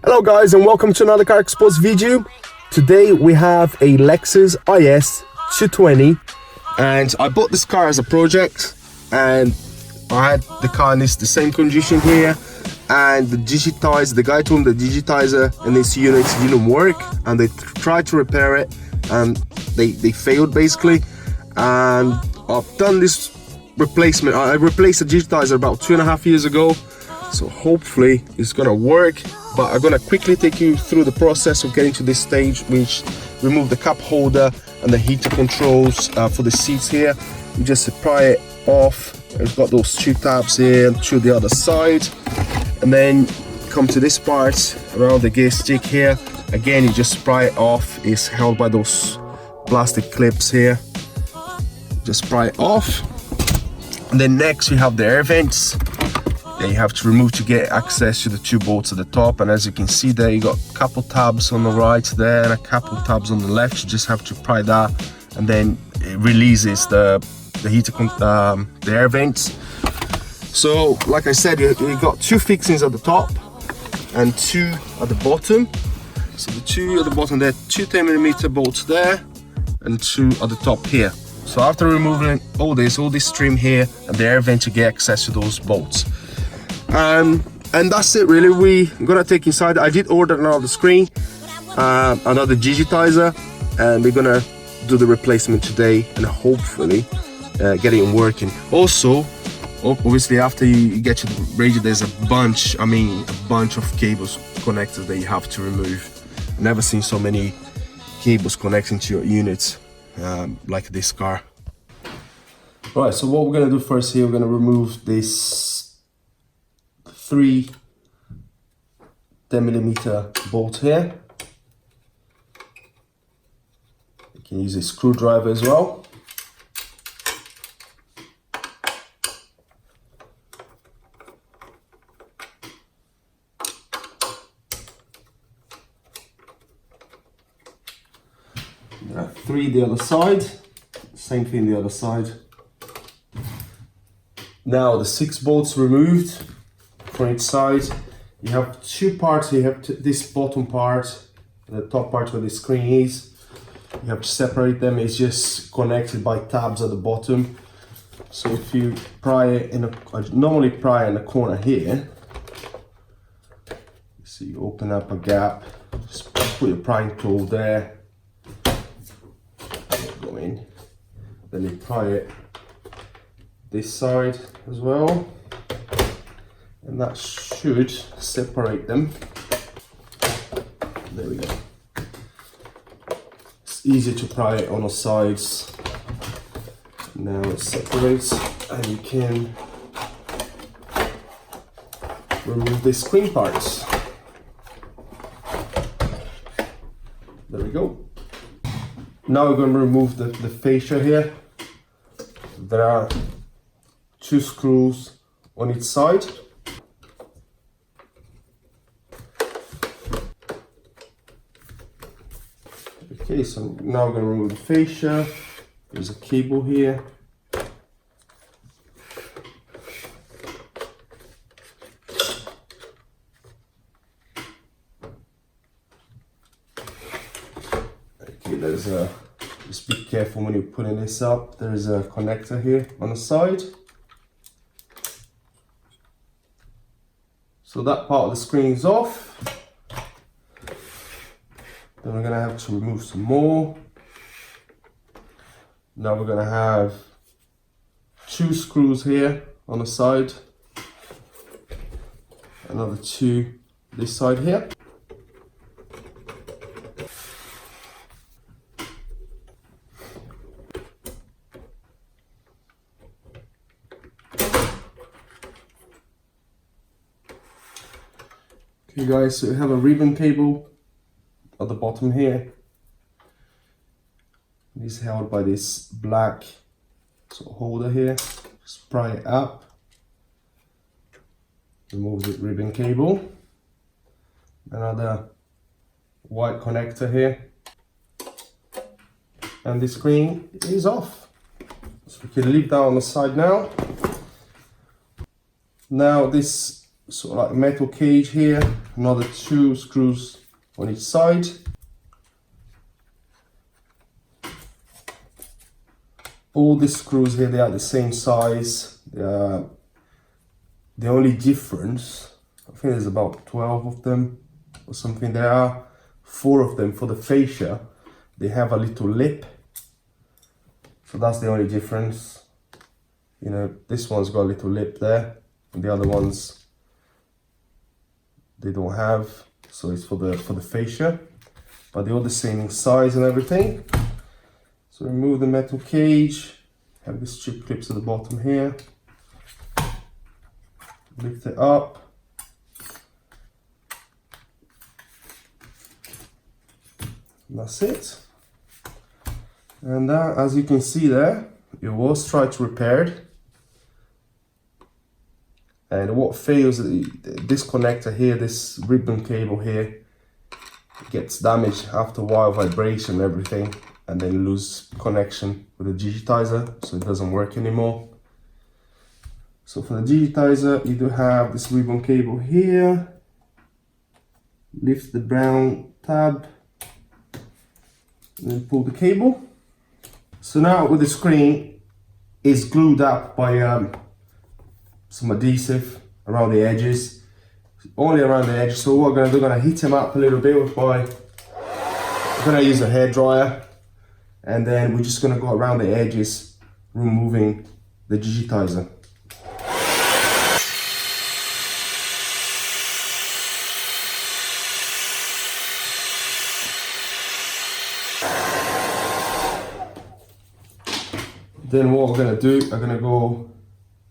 Hello guys and welcome to another Carsexposed video. Today we have a Lexus IS220 and I bought this car as a project, and I had the car in the same condition here, and the guy told me the digitizer in this unit didn't work, and they tried to repair it and they failed basically. And I've done this replacement. I replaced the digitizer about 2.5 years ago, so hopefully it's gonna work. But I'm gonna quickly take you through the process of getting to this stage, which remove the cup holder and the heater controls for the seats here. You just pry it off. It's got those two tabs here and to the other side, and then come to this part around the gear stick here. Again, you just pry it off. It's held by those plastic clips here. Just pry it off, and then next you have the air vents that you have to remove to get access to the two bolts at the top. And as you can see there, you got a couple tabs on the right there and a couple tabs on the left. You just have to pry that, and then it releases the heater, the air vents. So like I said, you got two fixings at the top and two at the bottom. So the two at the bottom there, two 10mm bolts there and two at the top here. So after removing all this trim here and the air vent, you get access to those bolts. And that's it really. We're gonna take inside. I did order another screen, another digitizer, and we're gonna do the replacement today and hopefully get it working. Also, obviously after you get to the radio, there's a bunch of cables connectors that you have to remove. I've never seen so many cables connecting to your units like this car. Right, so what we're gonna do first here, we're gonna remove this 3 10mm bolt here. You can use a screwdriver as well. There are 3 the other side, same thing the other side. Now the 6 bolts removed from each side. You have 2 parts. You have this bottom part and the top part where the screen is. You have to separate them. It's just connected by tabs at the bottom. So if you pry it I normally pry in the corner here. So you open up a gap, just put your prying tool there, go in, then you pry it this side as well, and that should separate them. There we go. It's easy to pry it on the sides. Now it separates and you can remove the screen parts. There we go. Now we're going to remove the fascia here. There are 2 screws on each side. Okay, so now we're going to remove the fascia. There's a cable here. Okay, there's a, just be careful when you're putting this up. There's a connector here on the side. So that part of the screen is off. Then we're gonna have to remove some more. Now we're gonna have 2 screws here on the side. Another 2 this side here. Okay guys, so we have a ribbon cable at the bottom here. It is held by this black sort of holder here. Just pry it up, remove the ribbon cable. Another white connector here, and the screen is off. So we can leave that on the side now. Now this sort of like a metal cage here, another 2 screws on each side. All these screws here, they are the same size. The only difference, I think there's about 12 of them or something. There are 4 of them for the fascia. They have a little lip, so that's the only difference. You know, this one's got a little lip there, and the other ones they don't have. So it's for the fascia, but they're all the same in size and everything. So remove the metal cage. Have these chip clips at the bottom here. Lift it up. And that's it. And that, as you can see there, it was tried to repair it. And what fails, this connector here, this ribbon cable here, gets damaged after a while, vibration and everything, and then lose connection with the digitizer, so it doesn't work anymore. So for the digitizer, you do have this ribbon cable here. Lift the brown tab, and then pull the cable. So now with the screen, it's glued up by some adhesive around the edges, only around the edge. So what we're gonna do, we're gonna heat him up a little bit with we're gonna use a hairdryer, and then we're just gonna go around the edges, removing the digitizer. Then what we're gonna do, I'm gonna go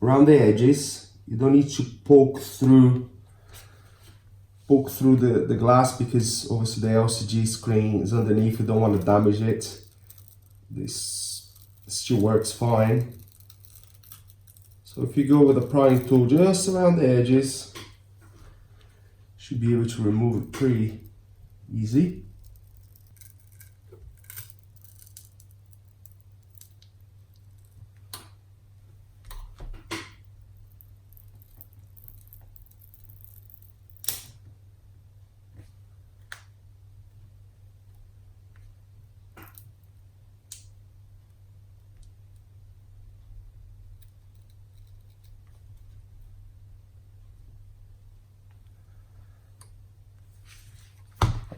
around the edges. You don't need to poke through the glass, because obviously the LCD screen is underneath. You don't want to damage it. This still works fine. So if you go with a prying tool just around the edges, you should be able to remove it pretty easy.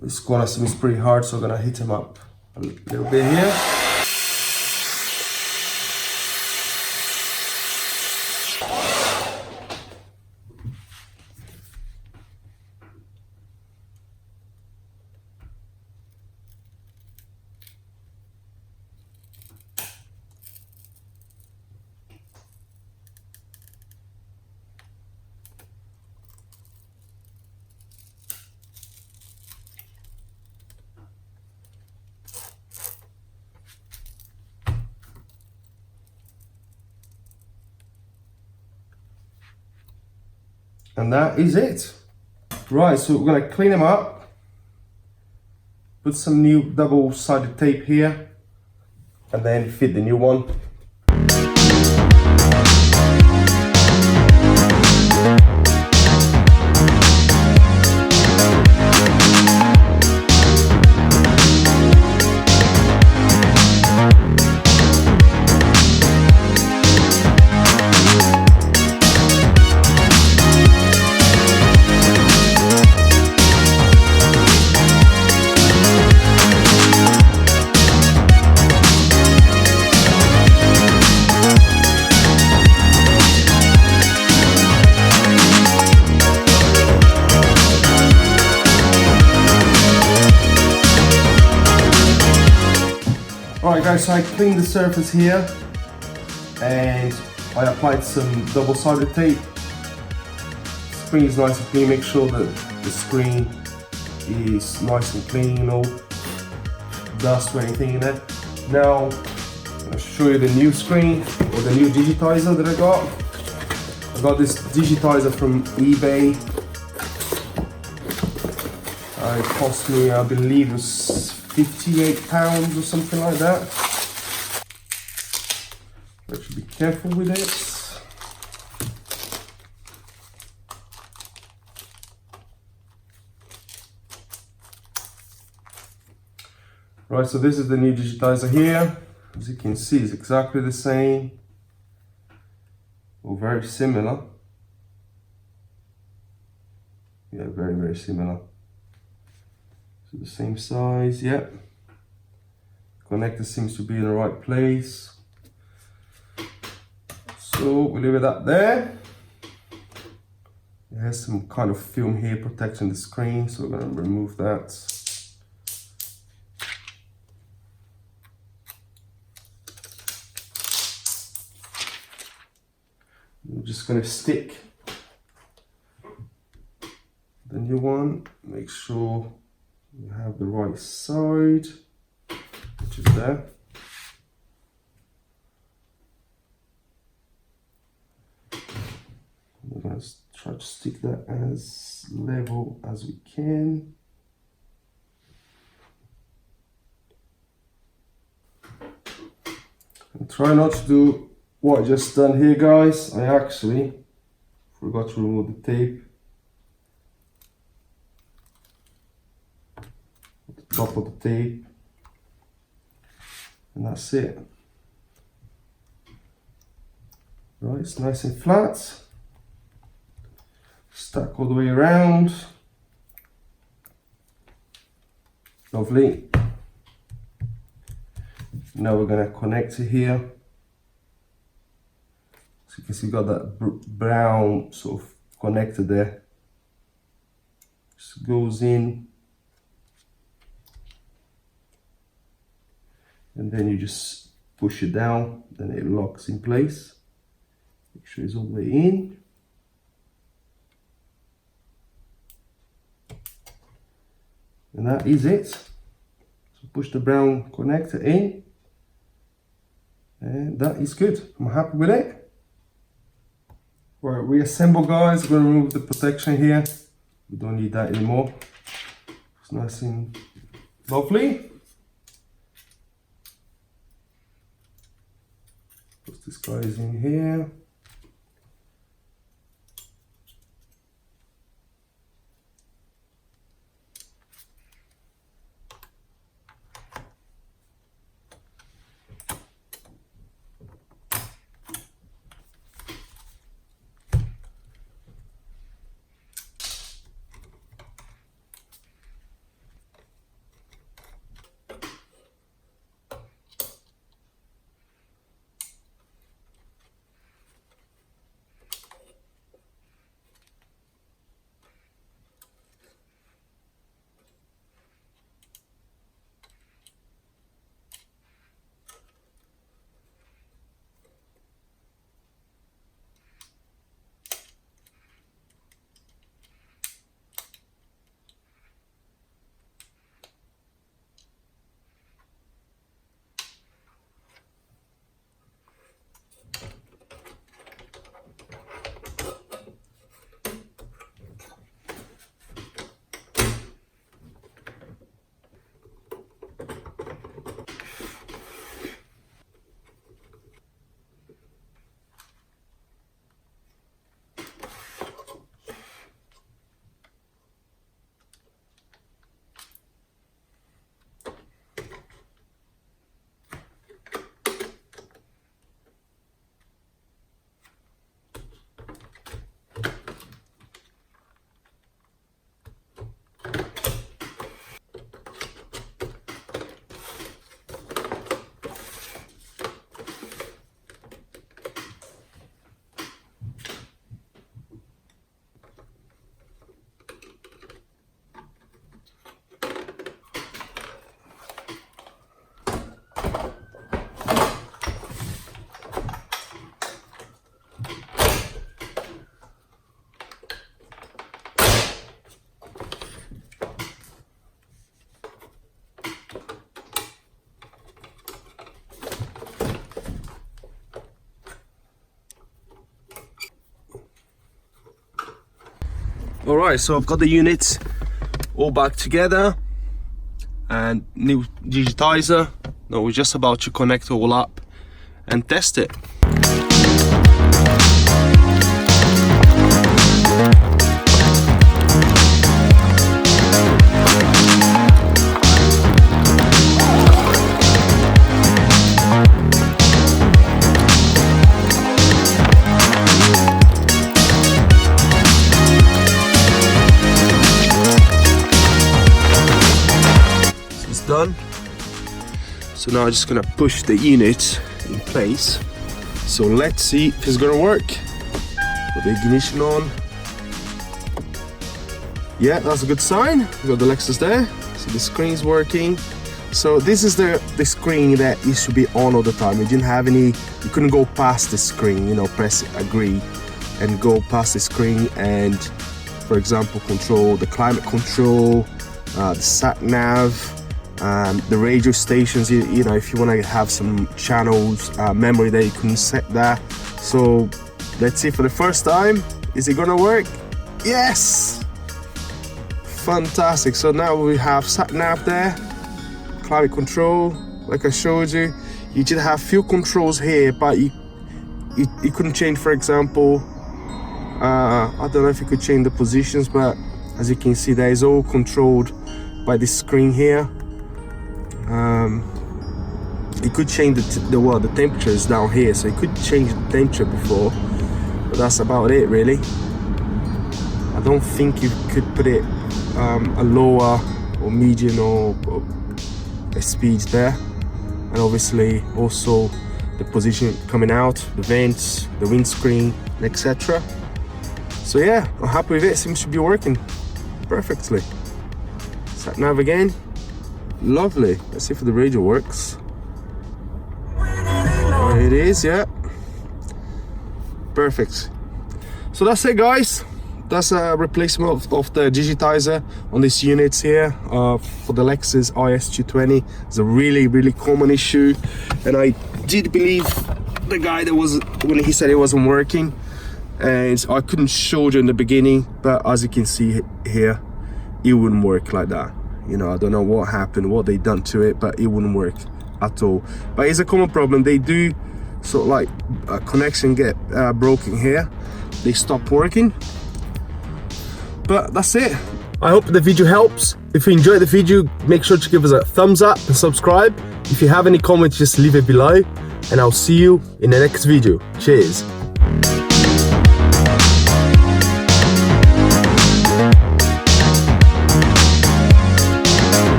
This corner seems pretty hard, so I'm gonna hit him up a little bit here. And that is it. Right, so we're gonna clean them up, put some new double-sided tape here, and then fit the new one. Alright guys, so I cleaned the surface here and I applied some double-sided tape. Screen is nice and clean. Make sure that the screen is nice and clean, no dust or anything in it. Now I'm going to show you the new screen, or the new digitizer that I got. I got this digitizer from eBay. It cost me, I believe it was £58 or something like that. I should be careful with it. Right, so this is the new digitizer here. As you can see, it's exactly the same, or very similar. Yeah, very, very similar. So the same size, yeah. Connector seems to be in the right place. So we leave it up there. It has some kind of film here protecting the screen, so we're going to remove that. I'm just going to stick the new one. Make sure you have the right side, which is there. We're going to try to stick that as level as we can. And try not to do what I just done here, guys. I actually forgot to remove the tape at the top of the tape, and that's it. Right, it's nice and flat, stuck all the way around. Lovely. Now we're going to connect it here. So you can see we've got that brown sort of connector there. Just goes in, and then you just push it down, then it locks in place. Make sure it's all the way in. And that is it. So push the brown connector in, and that is good. I'm happy with it. Right, reassemble, guys. We're going to remove the protection here. We don't need that anymore. It's nice and lovely. Put this guys in here. Alright, so I've got the units all back together and new digitizer. Now we're just about to connect it all up and test it. done. So now I'm just gonna push the unit in place. So let's see if it's gonna work. Put the ignition on. Yeah, that's a good sign. We got the Lexus there. So the screen's working. So this is the screen that used to be on all the time. You didn't have any, you couldn't go past the screen, you know, press agree and go past the screen and, for example, control the climate control, the sat nav, the radio stations. You know, if you want to have some channels, memory there, you can set that. So let's see for the first time, is it gonna work? Yes! Fantastic. So now we have sat nav there, climate control, like I showed you. You did have few controls here, but you couldn't change, for example, I don't know if you could change the positions, but as you can see, that is all controlled by this screen here. You could change the temperature is down here, so you could change the temperature before, but that's about it really. I don't think you could put it a lower or medium or a speed there, and obviously also the position coming out, the vents, the windscreen, etc. So yeah, I'm happy with it. Seems to be working perfectly. Sat nav again, lovely. Let's see if the radio works. There it is, yeah, perfect. So that's it, guys. That's a replacement of the digitizer on these units here for the Lexus IS220. It's a really common issue, and I did believe the guy that was, when he said it wasn't working, and I couldn't show you in the beginning, but as you can see here, it wouldn't work like that. You know, I don't know what happened, what they done to it, but it wouldn't work at all. But it's a common problem. They do sort of like a connection get broken here, they stop working. But that's it. I hope the video helps. If you enjoyed the video, make sure to give us a thumbs up and subscribe. If you have any comments, just leave it below, and I'll see you in the next video. Cheers.